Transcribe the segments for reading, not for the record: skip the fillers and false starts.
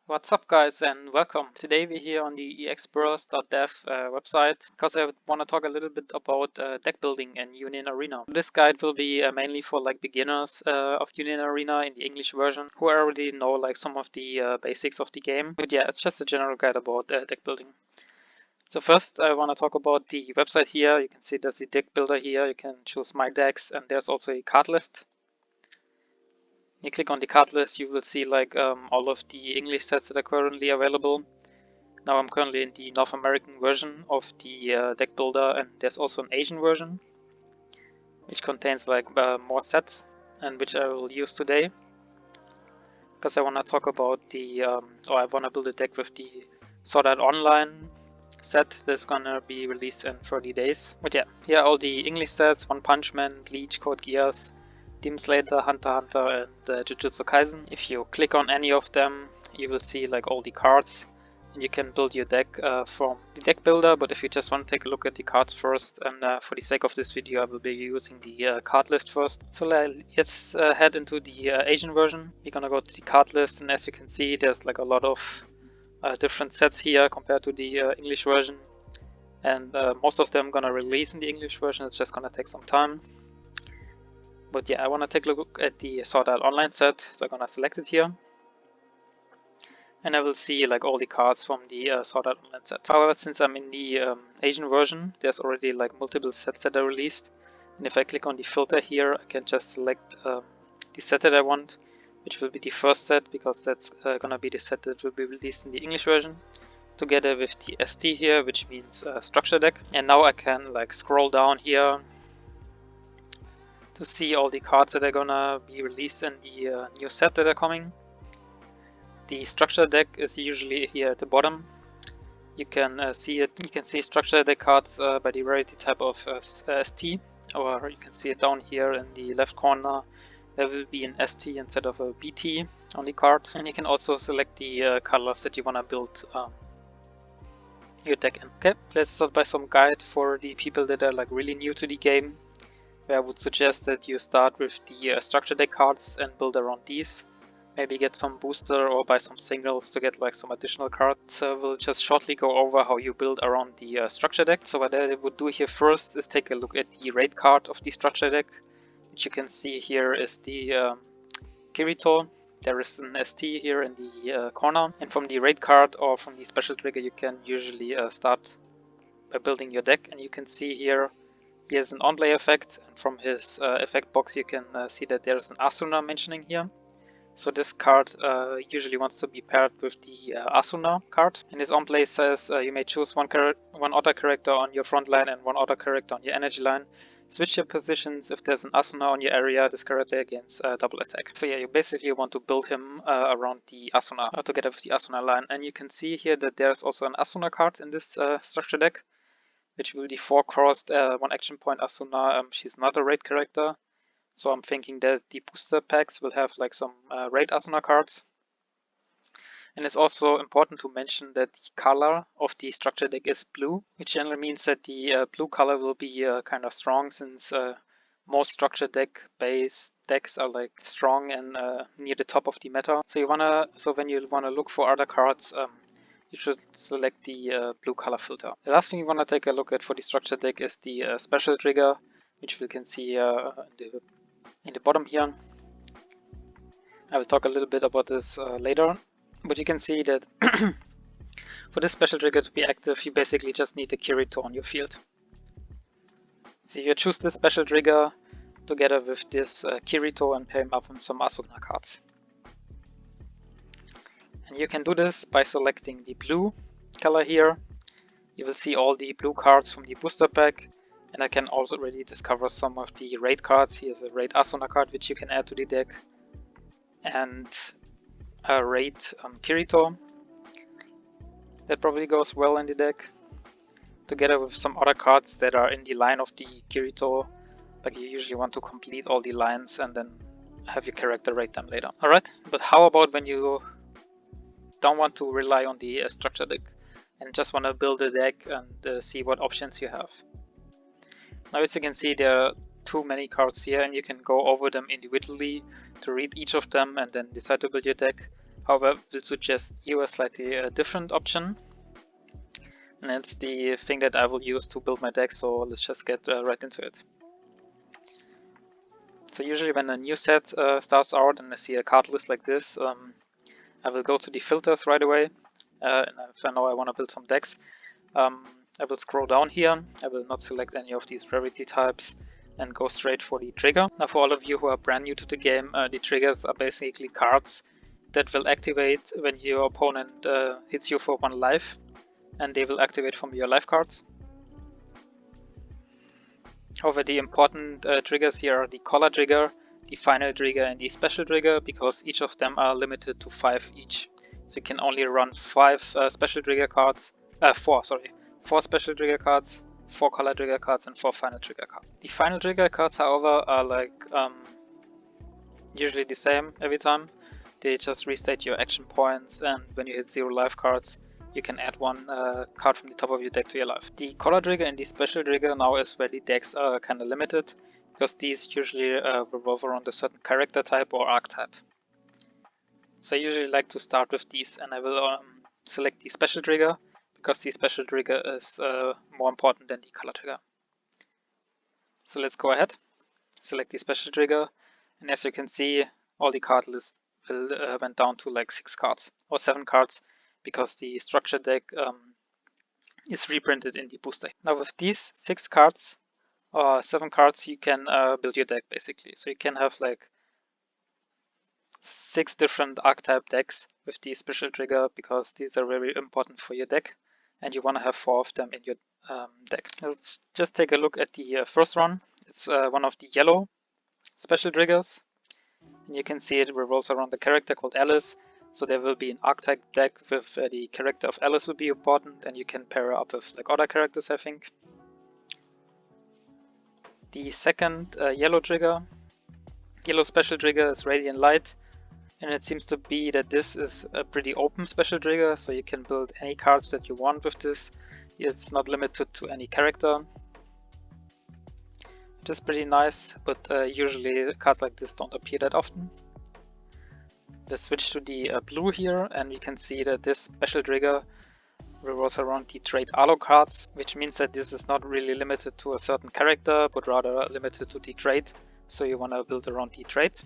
What's up guys and welcome. Today we're here on the explorers.dev website because I want to talk a little bit about deck building and Union Arena. This guide will be mainly for like beginners of Union Arena in the English version who already know like some of the basics of the game. But yeah, it's just a general guide about deck building. So first I want to talk about the website here. You can see there's the deck builder here. You can choose my decks and there's also a card list. You click on the card list, you will see like all of the English sets that are currently available. Now I'm currently in the North American version of the deck builder, and there's also an Asian version which contains like more sets and which I will use today because I want to talk about the or I want to build a deck with the Sword Art Online set that's gonna be released in 30 days. But yeah, here are all the English sets: One Punch Man, Bleach, Code Geass, Demon Slayer, Hunter x Hunter, and Jujutsu Kaisen. If you click on any of them, you will see like all the cards, and you can build your deck from the deck builder. But if you just want to take a look at the cards first, and for the sake of this video, I will be using the card list first. So let's head into the Asian version. We're gonna go to the card list, and as you can see, there's like a lot of different sets here compared to the English version, and most of them gonna release in the English version. It's just gonna take some time. But yeah, I want to take a look at the Sword Art Online set, so I'm gonna select it here. And I will see like all the cards from the Sword Art Online set. However, since I'm in the Asian version, there's already like multiple sets that are released. And if I click on the filter here, I can just select the set that I want, which will be the first set, because that's gonna be the set that will be released in the English version, together with the ST here, which means structure deck. And now I can like scroll down here to see all the cards that are gonna be released in the new set that are coming. The structure deck is usually here at the bottom. You can see it. You can see structure deck cards by the rarity type of ST, or you can see it down here in the left corner. There will be an ST instead of a BT on the card, and you can also select the colors that you wanna build your deck in. Okay, let's start by some guide for the people that are like really new to the game, where I would suggest that you start with the structure deck cards and build around these. Maybe get some booster or buy some singles to get like some additional cards. So we'll just shortly go over how you build around the structure deck. So what I would do here first is take a look at the raid card of the structure deck, which you can see here is the Kirito. There is an ST here in the corner, and from the raid card or from the special trigger you can usually start by building your deck. And you can see here he has an on-play effect, and from his effect box you can see that there is an Asuna mentioning here. So this card usually wants to be paired with the Asuna card. And his on-play says you may choose one other character on your front line and one other character on your energy line. Switch your positions. If there's an Asuna on your area, this character gains double attack. So yeah, you basically want to build him around the Asuna, together with the Asuna line. And you can see here that there's also an Asuna card in this structure deck, which will be 4-crossed, 1 action point Asuna. She's not a raid character, so I'm thinking that the booster packs will have like some raid Asuna cards. And it's also important to mention that the color of the structure deck is blue, which generally means that the blue color will be kind of strong, since most structure deck base decks are like strong and near the top of the meta. So when you wanna look for other cards, you should select the blue color filter. The last thing you want to take a look at for the structure deck is the special trigger, which we can see in the bottom here. I will talk a little bit about this later, but you can see that for this special trigger to be active, you basically just need a Kirito on your field. So you choose this special trigger together with this Kirito and pair him up with some Asuna cards. And you can do this by selecting the blue color here. You will see all the blue cards from the booster pack, and I can also already discover some of the raid cards. Here's a raid Asuna card which you can add to the deck, and a raid Kirito that probably goes well in the deck, together with some other cards that are in the line of the Kirito. Like you usually want to complete all the lines and then have your character raid them later. Alright, but how about when you don't want to rely on the structure deck and just want to build a deck and see what options you have? Now, as you can see, there are too many cards here, and you can go over them individually to read each of them and then decide to build your deck. However, we'll suggest you a slightly different option, and it's the thing that I will use to build my deck, so let's just get right into it. So usually when a new set starts out and I see a card list like this, I will go to the filters right away, and if I know I want to build some decks, I will scroll down here. I will not select any of these rarity types and go straight for the trigger. Now for all of you who are brand new to the game, the triggers are basically cards that will activate when your opponent hits you for 1 life, and they will activate from your life cards. However, the important triggers here are the collar trigger, the final trigger and the special trigger, because each of them are limited to 5 each. So you can only run 5 special trigger cards, 4 special trigger cards, 4 collar trigger cards and 4 final trigger cards. The final trigger cards, however, are like usually the same every time. They just restate your action points, and when you hit 0 life cards, you can add 1 card from the top of your deck to your life. The collar trigger and the special trigger now is where the decks are kind of limited, because these usually revolve around a certain character type or archetype. So I usually like to start with these, and I will select the special trigger, because the special trigger is more important than the collar trigger. So let's go ahead, select the special trigger, and as you can see, all the card lists went down to like 6 cards or 7 cards, because the structure deck is reprinted in the booster. Now with these 6 cards or 7 cards, you can build your deck basically. So you can have like 6 different archetype decks with the special trigger, because these are very important for your deck, and you want to have 4 of them in your deck. Let's just take a look at the first one. It's one of the yellow special triggers, and you can see it revolves around the character called Alice. So there will be an archetype deck with the character of Alice will be important, and you can pair her up with like other characters, I think. The second yellow special trigger is Radiant Light, and it seems to be that this is a pretty open special trigger, so you can build any cards that you want with this. It's not limited to any character, which is pretty nice, but usually cards like this don't appear that often. Let's switch to the blue here, and we can see that this special trigger revolves around the trait Alo cards, which means that this is not really limited to a certain character, but rather limited to the trait, so you want to build around the trait.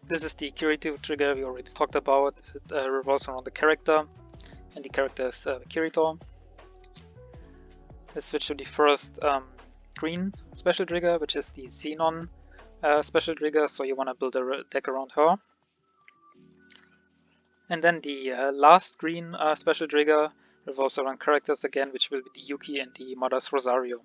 This is the Kirito trigger we already talked about. It revolves around the character, and the character is Kirito. Let's switch to the first green special trigger, which is the Xenon special trigger, so you want to build a deck around her. And then the last green special trigger revolves around characters again, which will be the Yuki and the Mother's Rosario.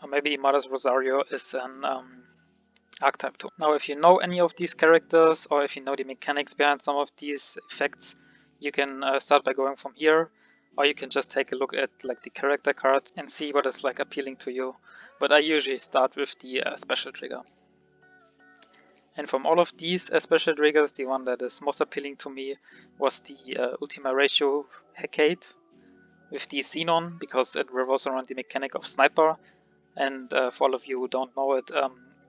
Or maybe Mother's Rosario is an archetype too. Now if you know any of these characters, or if you know the mechanics behind some of these effects, you can start by going from here, or you can just take a look at like the character cards and see what is like appealing to you. But I usually start with the special trigger. And from all of these special triggers, the one that is most appealing to me was the Ultima Ratio Hecate with the Xenon, because it revolves around the mechanic of Sniper. And for all of you who don't know it,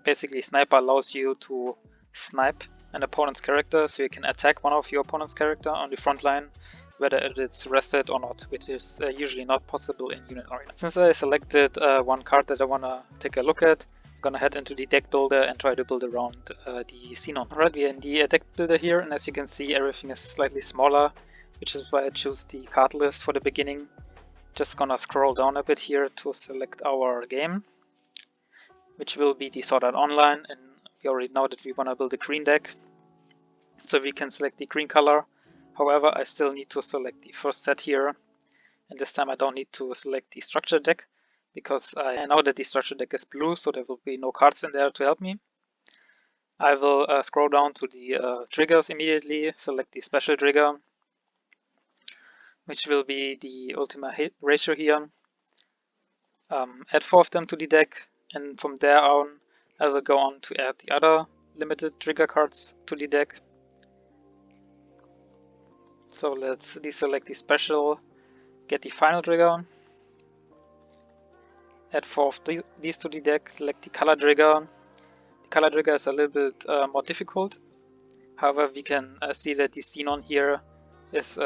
basically Sniper allows you to snipe an opponent's character, so you can attack one of your opponent's character on the front line, whether it's rested or not, which is usually not possible in Unit Arena. Since I selected one card that I want to take a look at, I'm gonna head into the deck builder and try to build around the Xenon. Alright, we are in the deck builder here, and as you can see, everything is slightly smaller, which is why I choose the card list for the beginning. Just gonna scroll down a bit here to select our game, which will be the Sword Art Online, and we already know that we want to build a green deck, so we can select the green color. However, I still need to select the first set here, and this time I don't need to select the structure deck, because I know that the structure deck is blue, so there will be no cards in there to help me. I will scroll down to the triggers immediately, select the special trigger, which will be the Ultima Ratio here. Add 4 of them to the deck, and from there on I will go on to add the other limited trigger cards to the deck. So let's deselect the special, get the final trigger, add 4 of these to the deck, select the color trigger. color trigger is a little bit more difficult. However, we can see that the xenon here is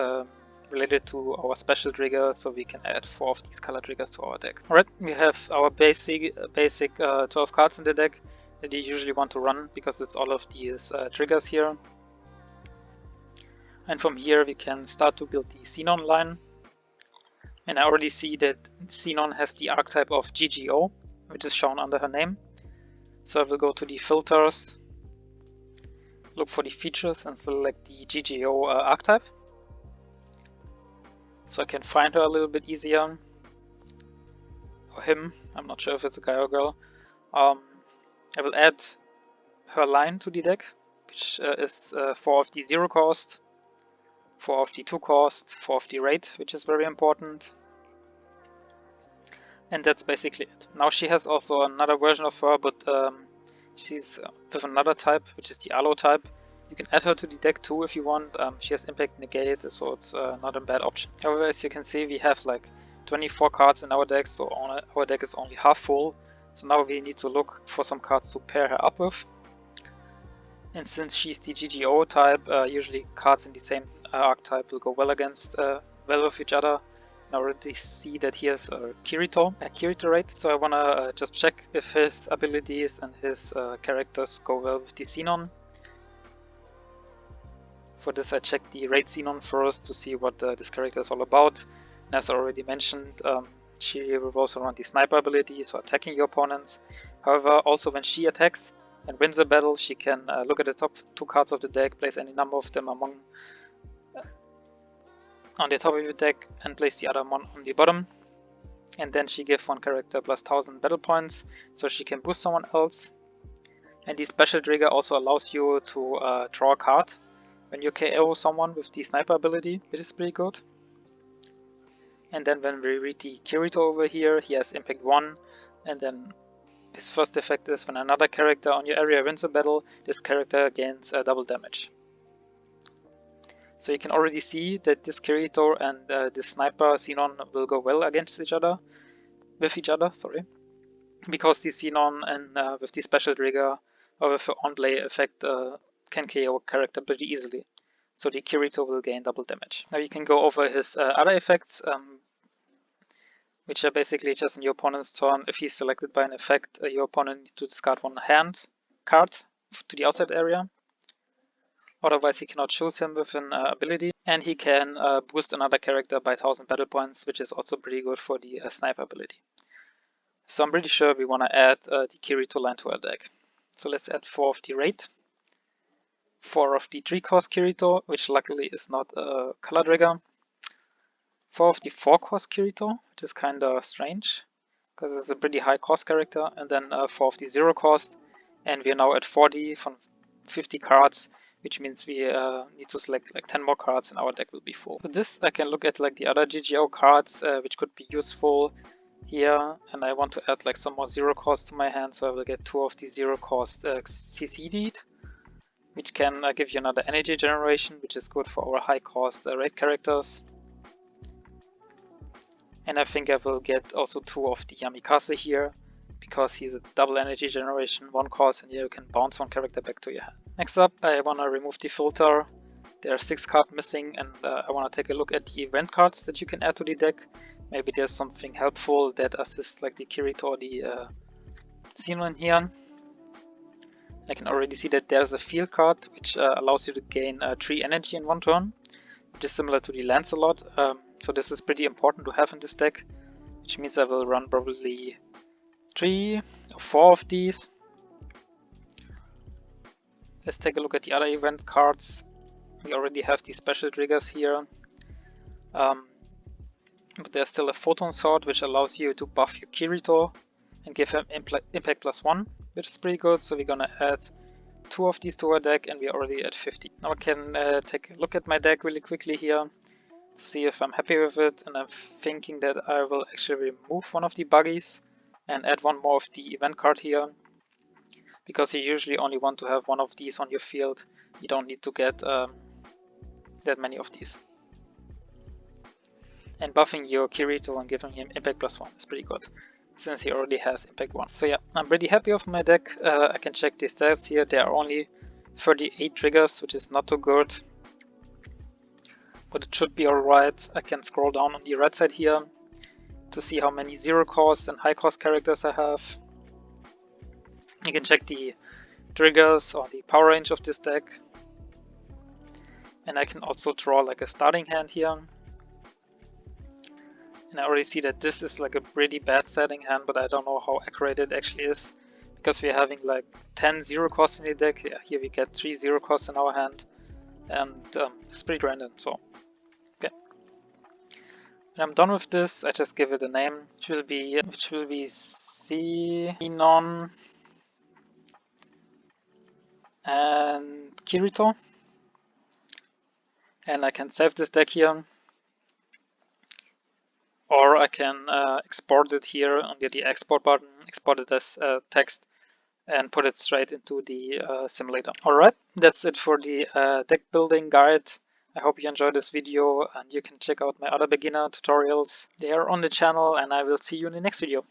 related to our special trigger, so we can add 4 of these color triggers to our deck. Alright, we have our basic 12 cards in the deck that you usually want to run because it's all of these triggers here. And from here we can start to build the xenon line. And I already see that xenon has the archetype of GGO, which is shown under her name. So I will go to the filters, look for the features and select the GGO archetype. So I can find her a little bit easier. Or him, I'm not sure if it's a guy or girl. I will add her line to the deck, which is 4 of the 0 cost, 4 of the 2 cost, 4 of the rate, which is very important. And that's basically it. Now she has also another version of her, but she's with another type, which is the Alo type. You can add her to the deck too if you want. She has impact negate, so it's not a bad option. However, as you can see, we have like 24 cards in our deck, so our deck is only half full. So now we need to look for some cards to pair her up with. And since she's the GGO type, usually cards in the same archetype will go well with each other. I already see that he has a Kirito rate, so I wanna just check if his abilities and his characters go well with the Xenon. For this I check the rate Xenon first to see what this character is all about. And as I already mentioned, she revolves around the sniper ability, so attacking your opponents. However, also when she attacks and wins a battle, she can look at the top 2 cards of the deck, place any number of them on the top of your deck and place the other one on the bottom, and then she gives one character plus 1000 battle points so she can boost someone else. And the special trigger also allows you to draw a card when you KO someone with the sniper ability, which is pretty good. And then when we read the Kirito over here, he has impact 1, and then his first effect is when another character on your area wins a battle, this character gains double damage. So you can already see that this Kirito and this sniper Xenon will go well against each other, because the Xenon and with the special trigger or with the on-play effect can KO a character pretty easily. So the Kirito will gain double damage. Now you can go over his other effects, which are basically just in your opponent's turn. If he's selected by an effect, your opponent needs to discard one hand card to the outside area. Otherwise he cannot choose him with an ability, and he can boost another character by 1000 battle points, which is also pretty good for the sniper ability. So I'm pretty sure we want to add the Kirito line to our deck. So let's add 4 of the rate, 4 of the 3 cost Kirito, which luckily is not a color trigger, 4 of the 4 cost Kirito, which is kinda strange, because it's a pretty high cost character, and then 4 of the 0 cost, and we are now at 40 from 50 cards, which means we need to select like 10 more cards and our deck will be full. For this I can look at like the other GGO cards which could be useful here, and I want to add like some more 0 cost to my hand, so I will get 2 of the 0 cost CC Deed, which can give you another energy generation, which is good for our high cost raid characters. And I think I will get also 2 of the Yamikaze here, because he's a double energy generation, 1 cost, and you can bounce one character back to your hand. Next up, I want to remove the filter. There are 6 cards missing, and I want to take a look at the event cards that you can add to the deck. Maybe there's something helpful that assists like the Kirito or the Xenon here. I can already see that there's a field card which allows you to gain 3 energy in 1 turn, which is similar to the Lancelot. So this is pretty important to have in this deck, which means I will run probably 3 or 4 of these. Let's take a look at the other event cards. We already have these special triggers here. But there's still a Photon Sword, which allows you to buff your Kirito and give him impact plus 1, which is pretty good. So we're gonna add 2 of these to our deck, and we're already at 50. Now I can take a look at my deck really quickly here to see if I'm happy with it, and I'm thinking that I will actually remove one of the buggies and add 1 more of the event card here, because you usually only want to have 1 of these on your field. You don't need to get that many of these. And buffing your Kirito and giving him impact plus 1 is pretty good. since he already has Impact 1. So yeah, I'm pretty happy with my deck. I can check the stats here. There are only 38 triggers, which is not too good, but it should be alright. I can scroll down on the right side here to see how many zero cost and high cost characters I have. You can check the triggers or the power range of this deck. And I can also draw like a starting hand here. And I already see that this is like a pretty bad starting hand, but I don't know how accurate it actually is. Because we're having like 10 zero costs in the deck. Yeah, here we get 3 zero costs in our hand. And it's pretty random, so yeah. When I'm done with this, I just give it a name, which will be Xenon and Kirito. And I can save this deck here. Or I can export it here under the export button, export it as text, and put it straight into the simulator. Alright, that's it for the deck building guide. I hope you enjoyed this video, and you can check out my other beginner tutorials. They are on the channel, and I will see you in the next video.